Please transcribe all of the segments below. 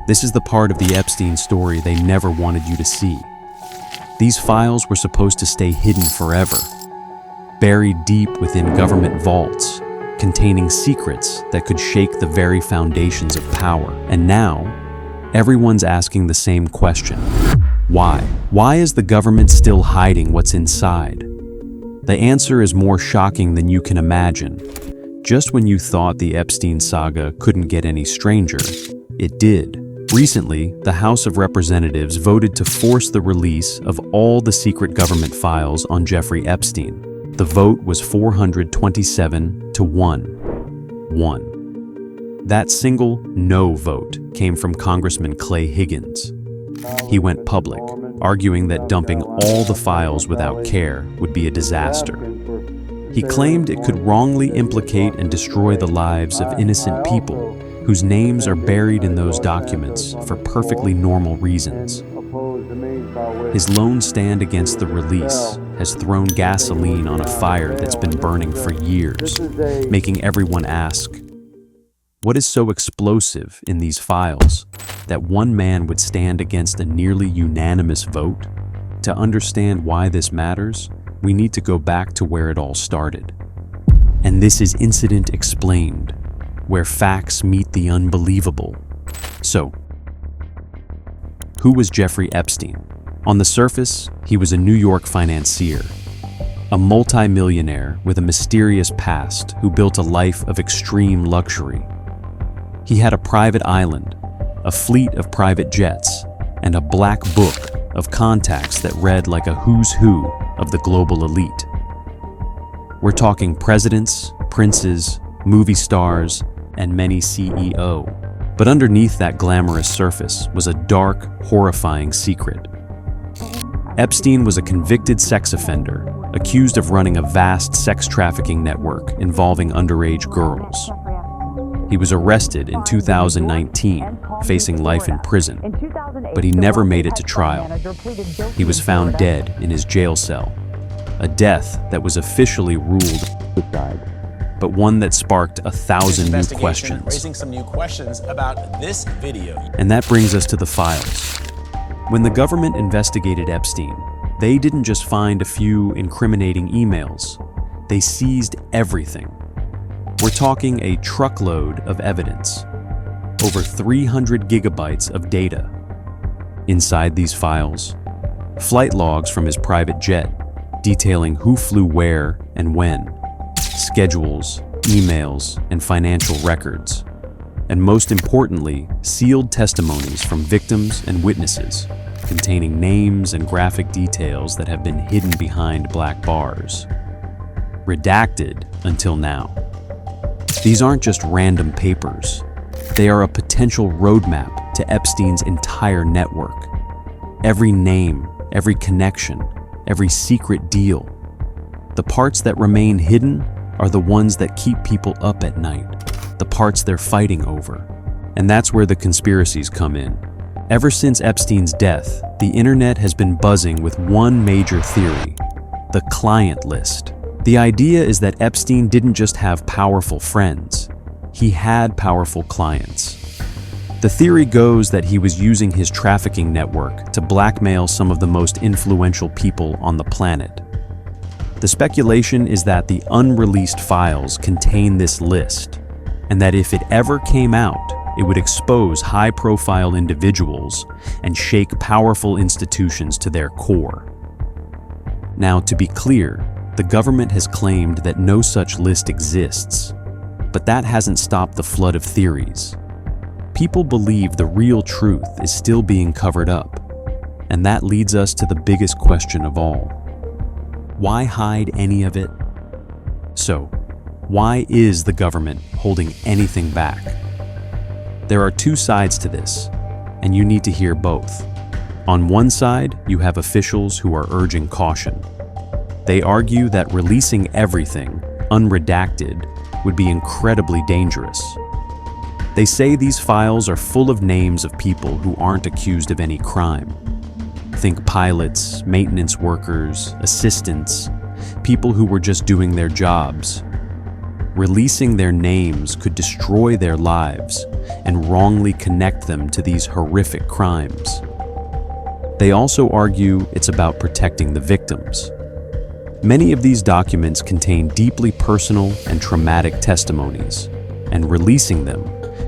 This is the part of the Epstein story they never wanted you to see. These files were supposed to stay hidden forever, buried deep within government vaults, containing secrets that could shake the very foundations of power. And now, everyone's asking the same question. Why? Why is the government still hiding what's inside? The answer is more shocking than you can imagine. Just when you thought the Epstein saga couldn't get any stranger, it did. Recently, the House of Representatives voted to force the release of all the secret government files on Jeffrey Epstein. The vote was 427 to 1. That single no vote came from Congressman Clay Higgins. He went public, arguing that dumping all the files without care would be a disaster. He claimed it could wrongly implicate and destroy the lives of innocent people whose names are buried in those documents for perfectly normal reasons. His lone stand against the release has thrown gasoline on a fire that's been burning for years, making everyone ask, what is so explosive in these files that one man would stand against a nearly unanimous vote? To understand why this matters, we need to go back to where it all started. And this is Incident Explained, where facts meet the unbelievable. So, who was Jeffrey Epstein? On the surface, he was a New York financier, a multi-millionaire with a mysterious past who built a life of extreme luxury. He had a private island, a fleet of private jets, and a black book of contacts that read like a who's who of the global elite. We're talking presidents, princes, movie stars, and many CEO. But underneath that glamorous surface was a dark, horrifying secret. Epstein was a convicted sex offender, accused of running a vast sex trafficking network involving underage girls. He was arrested in 2019, facing life in prison, but he never made it to trial. He was found dead in his jail cell, a death that was officially ruled suicide, but one that sparked 1,000 new questions. Raising some new questions about this video. And that brings us to the files. When the government investigated Epstein, they didn't just find a few incriminating emails. They seized everything. We're talking a truckload of evidence, over 300 gigabytes of data. Inside these files, flight logs from his private jet detailing who flew where and when, schedules, emails, and financial records, and most importantly, sealed testimonies from victims and witnesses containing names and graphic details that have been hidden behind black bars, redacted until now. These aren't just random papers. They are a potential roadmap to Epstein's entire network. Every name, every connection, every secret deal. The parts that remain hidden are the ones that keep people up at night, the parts they're fighting over. And that's where the conspiracies come in. Ever since Epstein's death, the internet has been buzzing with one major theory: the client list. The idea is that Epstein didn't just have powerful friends, he had powerful clients. The theory goes that he was using his trafficking network to blackmail some of the most influential people on the planet. The speculation is that the unreleased files contain this list, and that if it ever came out, it would expose high-profile individuals and shake powerful institutions to their core. Now, to be clear, the government has claimed that no such list exists, but that hasn't stopped the flood of theories. People believe the real truth is still being covered up, and that leads us to the biggest question of all. Why hide any of it? So, why is the government holding anything back? There are two sides to this, and you need to hear both. On one side, you have officials who are urging caution. They argue that releasing everything, unredacted, would be incredibly dangerous. They say these files are full of names of people who aren't accused of any crime. Think pilots, maintenance workers, assistants, people who were just doing their jobs. Releasing their names could destroy their lives and wrongly connect them to these horrific crimes. They also argue it's about protecting the victims. Many of these documents contain deeply personal and traumatic testimonies, and releasing them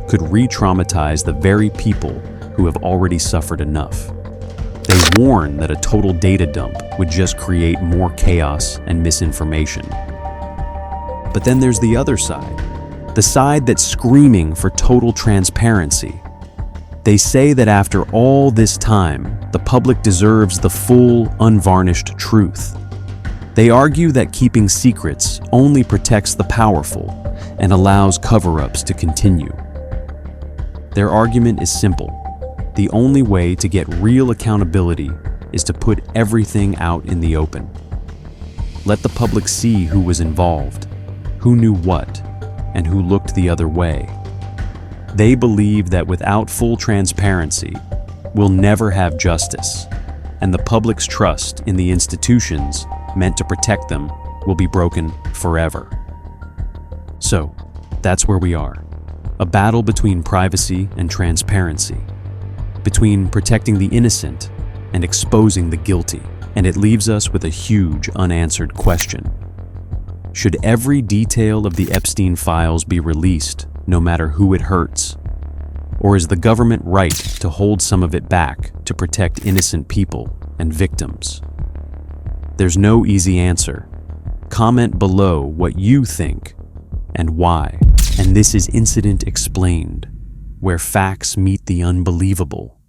could re-traumatize the very people who have already suffered enough. They warn that a total data dump would just create more chaos and misinformation. But then there's the other side, the side that's screaming for total transparency. They say that after all this time, the public deserves the full, unvarnished truth. They argue that keeping secrets only protects the powerful and allows cover-ups to continue. Their argument is simple. The only way to get real accountability is to put everything out in the open. Let the public see who was involved, who knew what, and who looked the other way. They believe that without full transparency, we'll never have justice, and the public's trust in the institutions meant to protect them will be broken forever. So, that's where we are. A battle between privacy and transparency, between protecting the innocent and exposing the guilty. And it leaves us with a huge unanswered question. Should every detail of the Epstein files be released, no matter who it hurts? Or is the government right to hold some of it back to protect innocent people and victims? There's no easy answer. Comment below what you think and why. And this is Incident Explained, where facts meet the unbelievable.